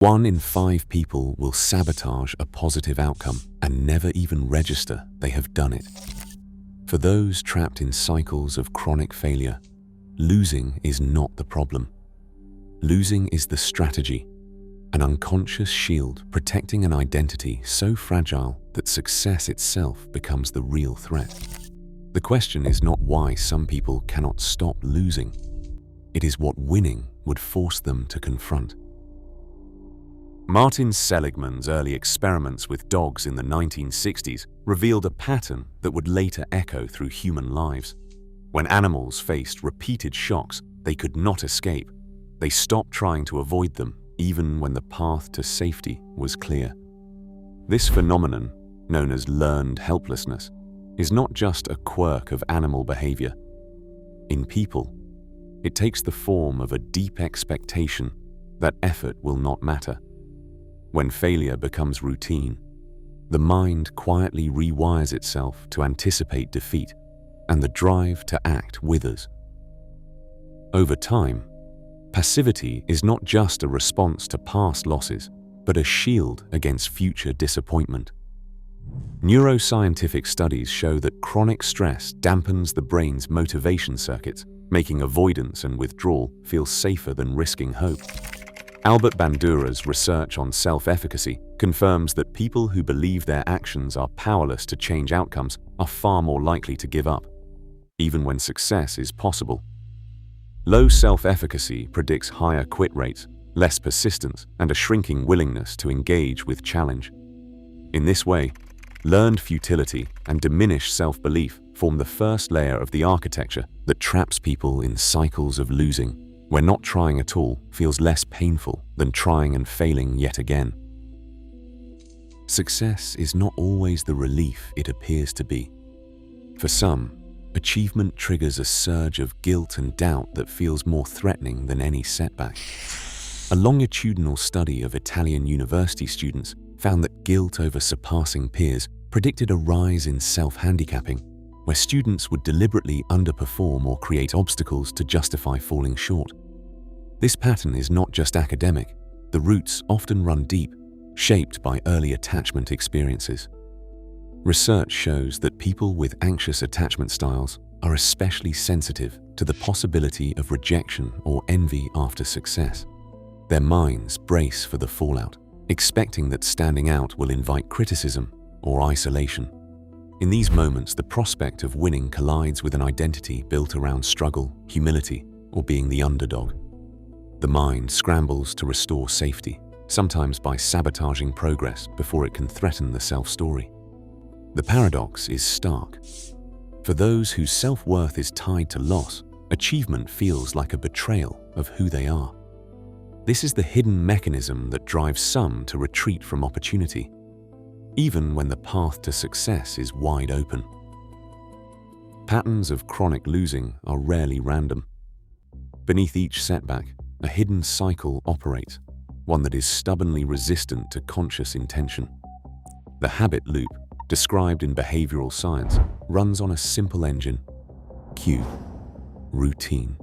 1 in 5 people will sabotage a positive outcome and never even register they have done it. For those trapped in cycles of chronic failure, losing is not the problem. Losing is the strategy, an unconscious shield protecting an identity so fragile that success itself becomes the real threat. The question is not why some people cannot stop losing. It is what winning would force them to confront. Martin Seligman's early experiments with dogs in the 1960s revealed a pattern that would later echo through human lives. When animals faced repeated shocks they could not escape, they stopped trying to avoid them even when the path to safety was clear. This phenomenon, known as learned helplessness, is not just a quirk of animal behavior. In people, it takes the form of a deep expectation that effort will not matter. When failure becomes routine, the mind quietly rewires itself to anticipate defeat, and the drive to act withers. Over time, passivity is not just a response to past losses, but a shield against future disappointment. Neuroscientific studies show that chronic stress dampens the brain's motivation circuits, making avoidance and withdrawal feel safer than risking hope. Albert Bandura's research on self-efficacy confirms that people who believe their actions are powerless to change outcomes are far more likely to give up, even when success is possible. Low self-efficacy predicts higher quit rates, less persistence, and a shrinking willingness to engage with challenge. In this way, learned futility and diminished self-belief form the first layer of the architecture that traps people in cycles of losing, where not trying at all feels less painful than trying and failing yet again. Success is not always the relief it appears to be. For some, achievement triggers a surge of guilt and doubt that feels more threatening than any setback. A longitudinal study of Italian university students found that guilt over surpassing peers predicted a rise in self-handicapping, where students would deliberately underperform or create obstacles to justify falling short. This pattern is not just academic. The roots often run deep, shaped by early attachment experiences. Research shows that people with anxious attachment styles are especially sensitive to the possibility of rejection or envy after success. Their minds brace for the fallout, expecting that standing out will invite criticism or isolation. In these moments, the prospect of winning collides with an identity built around struggle, humility, or being the underdog. The mind scrambles to restore safety, sometimes by sabotaging progress before it can threaten the self-story. The paradox is stark. For those whose self-worth is tied to loss, achievement feels like a betrayal of who they are. This is the hidden mechanism that drives some to retreat from opportunity, even when the path to success is wide open. Patterns of chronic losing are rarely random. Beneath each setback, a hidden cycle operates, one that is stubbornly resistant to conscious intention. The habit loop, described in behavioral science, runs on a simple engine: cue, routine,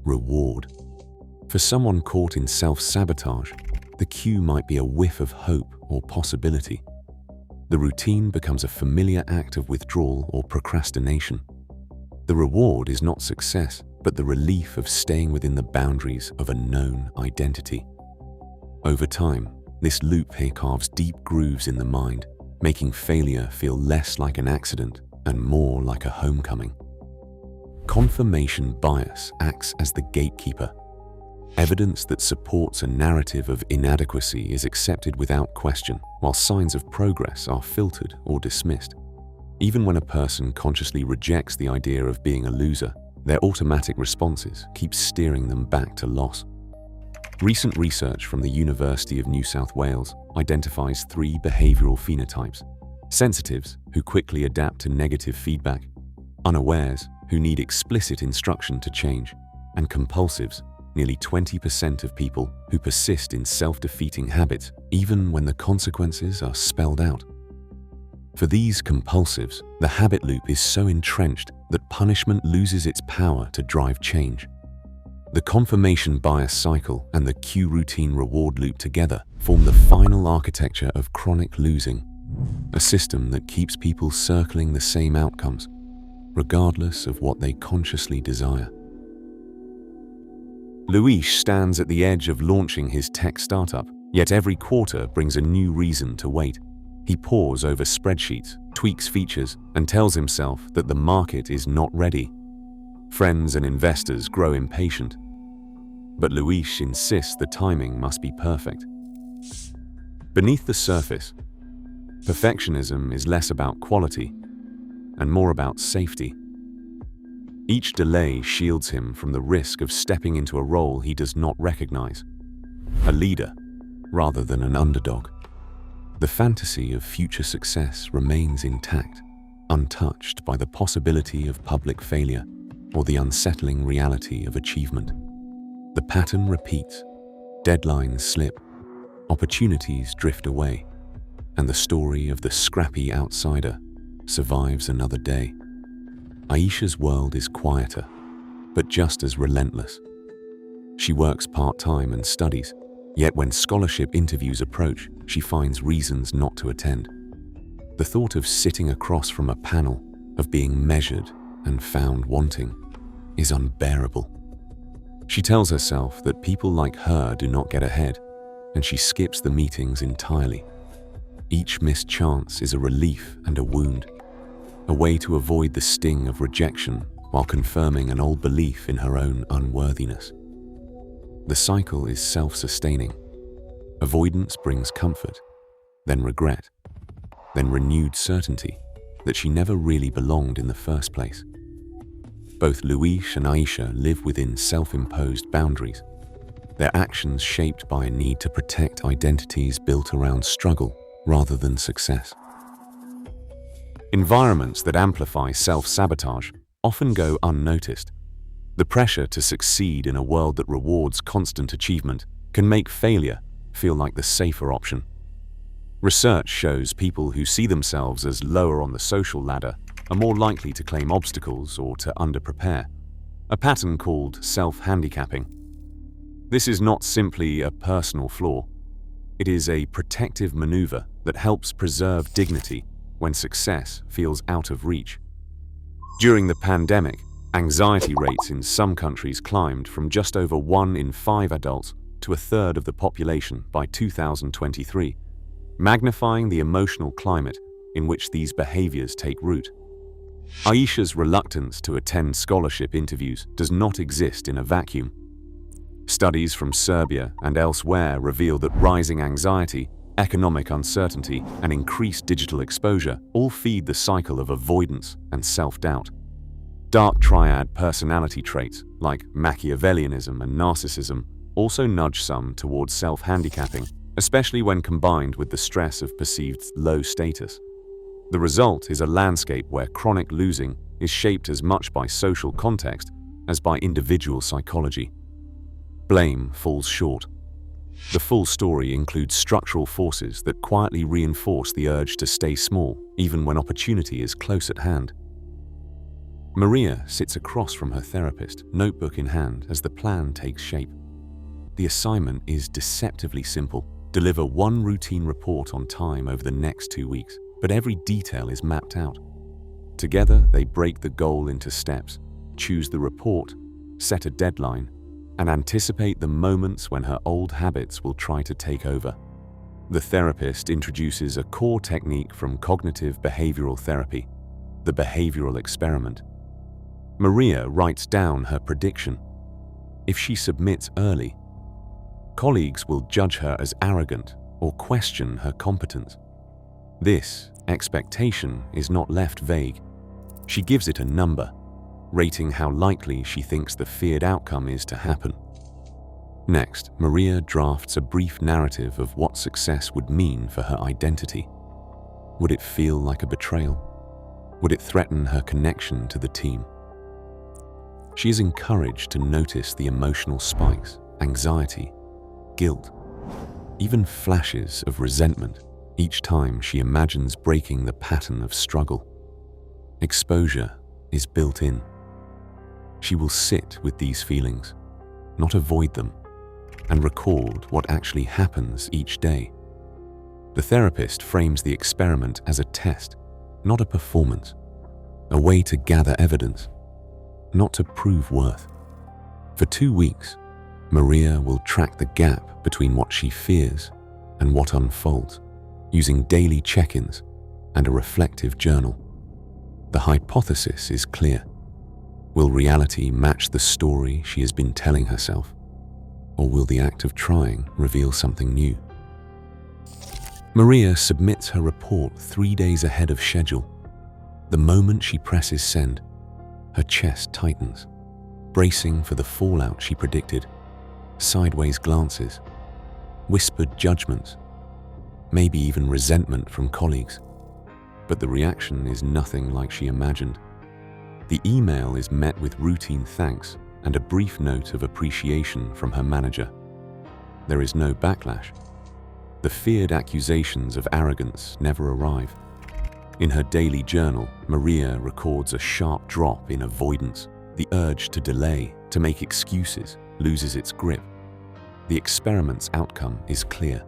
reward. For someone caught in self-sabotage, the cue might be a whiff of hope or possibility. The routine becomes a familiar act of withdrawal or procrastination. The reward is not success, but the relief of staying within the boundaries of a known identity. Over time, this loop here carves deep grooves in the mind, making failure feel less like an accident and more like a homecoming. Confirmation bias acts as the gatekeeper. Evidence that supports a narrative of inadequacy is accepted without question, while signs of progress are filtered or dismissed. Even when a person consciously rejects the idea of being a loser, their automatic responses keep steering them back to loss. Recent research from the University of New South Wales identifies 3 behavioral phenotypes: sensitives, who quickly adapt to negative feedback; unawares, who need explicit instruction to change; and compulsives, nearly 20% of people who persist in self-defeating habits even when the consequences are spelled out. For these compulsives, the habit loop is so entrenched that punishment loses its power to drive change. The confirmation bias cycle and the cue routine reward loop together form the final architecture of chronic losing, a system that keeps people circling the same outcomes, regardless of what they consciously desire. Luis stands at the edge of launching his tech startup, yet every quarter brings a new reason to wait. He pores over spreadsheets, tweaks features, and tells himself that the market is not ready. Friends and investors grow impatient, but Luis insists the timing must be perfect. Beneath the surface, perfectionism is less about quality and more about safety. Each delay shields him from the risk of stepping into a role he does not recognize, a leader rather than an underdog. The fantasy of future success remains intact, untouched by the possibility of public failure or the unsettling reality of achievement. The pattern repeats, deadlines slip, opportunities drift away, and the story of the scrappy outsider survives another day. Aisha's world is quieter, but just as relentless. She works part-time and studies, yet when scholarship interviews approach, she finds reasons not to attend. The thought of sitting across from a panel, of being measured and found wanting, is unbearable. She tells herself that people like her do not get ahead, and she skips the meetings entirely. Each missed chance is a relief and a wound, a way to avoid the sting of rejection while confirming an old belief in her own unworthiness. The cycle is self-sustaining. Avoidance brings comfort, then regret, then renewed certainty that she never really belonged in the first place. Both Luis and Aisha live within self-imposed boundaries, their actions shaped by a need to protect identities built around struggle rather than success. Environments that amplify self-sabotage often go unnoticed. The pressure to succeed in a world that rewards constant achievement can make failure feel like the safer option. Research shows people who see themselves as lower on the social ladder are more likely to claim obstacles or to underprepare, a pattern called self-handicapping. This is not simply a personal flaw. It is a protective maneuver that helps preserve dignity when success feels out of reach. During the pandemic, anxiety rates in some countries climbed from just over 1 in 5 adults to a third of the population by 2023, magnifying the emotional climate in which these behaviors take root. Aisha's reluctance to attend scholarship interviews does not exist in a vacuum. Studies from Serbia and elsewhere reveal that rising anxiety, economic uncertainty, and increased digital exposure all feed the cycle of avoidance and self-doubt. Dark triad personality traits like Machiavellianism and narcissism also nudge some towards self-handicapping, especially when combined with the stress of perceived low status. The result is a landscape where chronic losing is shaped as much by social context as by individual psychology. Blame falls short. The full story includes structural forces that quietly reinforce the urge to stay small, even when opportunity is close at hand. Maria sits across from her therapist, notebook in hand, as the plan takes shape. The assignment is deceptively simple: deliver one routine report on time over the next 2 weeks, but every detail is mapped out. Together, they break the goal into steps, choose the report, set a deadline, and anticipate the moments when her old habits will try to take over. The therapist introduces a core technique from cognitive behavioral therapy, the behavioral experiment. Maria writes down her prediction. If she submits early, colleagues will judge her as arrogant or question her competence. This expectation is not left vague. She gives it a number, rating how likely she thinks the feared outcome is to happen. Next, Maria drafts a brief narrative of what success would mean for her identity. Would it feel like a betrayal? Would it threaten her connection to the team? She is encouraged to notice the emotional spikes, anxiety, guilt, even flashes of resentment each time she imagines breaking the pattern of struggle. Exposure is built in. She will sit with these feelings, not avoid them, and record what actually happens each day. The therapist frames the experiment as a test, not a performance, a way to gather evidence, not to prove worth. For 2 weeks, Maria will track the gap between what she fears and what unfolds, using daily check-ins and a reflective journal. The hypothesis is clear. Will reality match the story she has been telling herself? Or will the act of trying reveal something new? Maria submits her report 3 days ahead of schedule. The moment she presses send, her chest tightens, bracing for the fallout she predicted. Sideways glances, whispered judgments, maybe even resentment from colleagues. But the reaction is nothing like she imagined. The email is met with routine thanks and a brief note of appreciation from her manager. There is no backlash. The feared accusations of arrogance never arrive. In her daily journal, Maria records a sharp drop in avoidance. The urge to delay, to make excuses, loses its grip. The experiment's outcome is clear.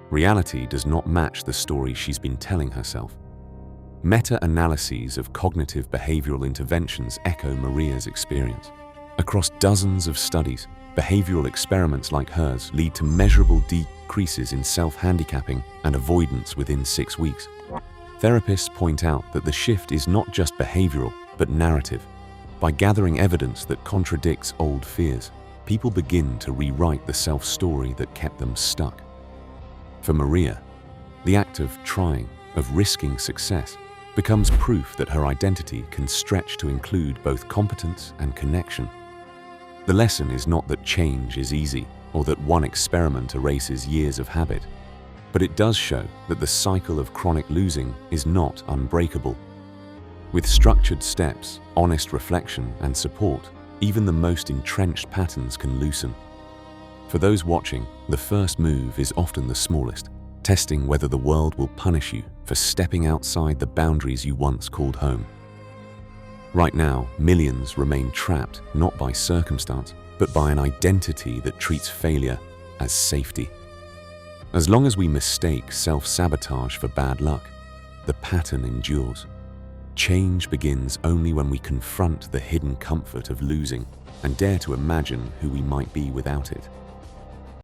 Reality does not match the story she's been telling herself. Meta-analyses of cognitive behavioral interventions echo Maria's experience. Across dozens of studies, behavioral experiments like hers lead to measurable decreases in self-handicapping and avoidance within 6 weeks. Therapists point out that the shift is not just behavioral, but narrative. By gathering evidence that contradicts old fears, people begin to rewrite the self-story that kept them stuck. For Maria, the act of trying, of risking success, becomes proof that her identity can stretch to include both competence and connection. The lesson is not that change is easy or that one experiment erases years of habit, but it does show that the cycle of chronic losing is not unbreakable. With structured steps, honest reflection, and support, even the most entrenched patterns can loosen. For those watching, the first move is often the smallest, testing whether the world will punish you for stepping outside the boundaries you once called home. Right now, millions remain trapped not by circumstance, but by an identity that treats failure as safety. As long as we mistake self-sabotage for bad luck, the pattern endures. Change begins only when we confront the hidden comfort of losing and dare to imagine who we might be without it.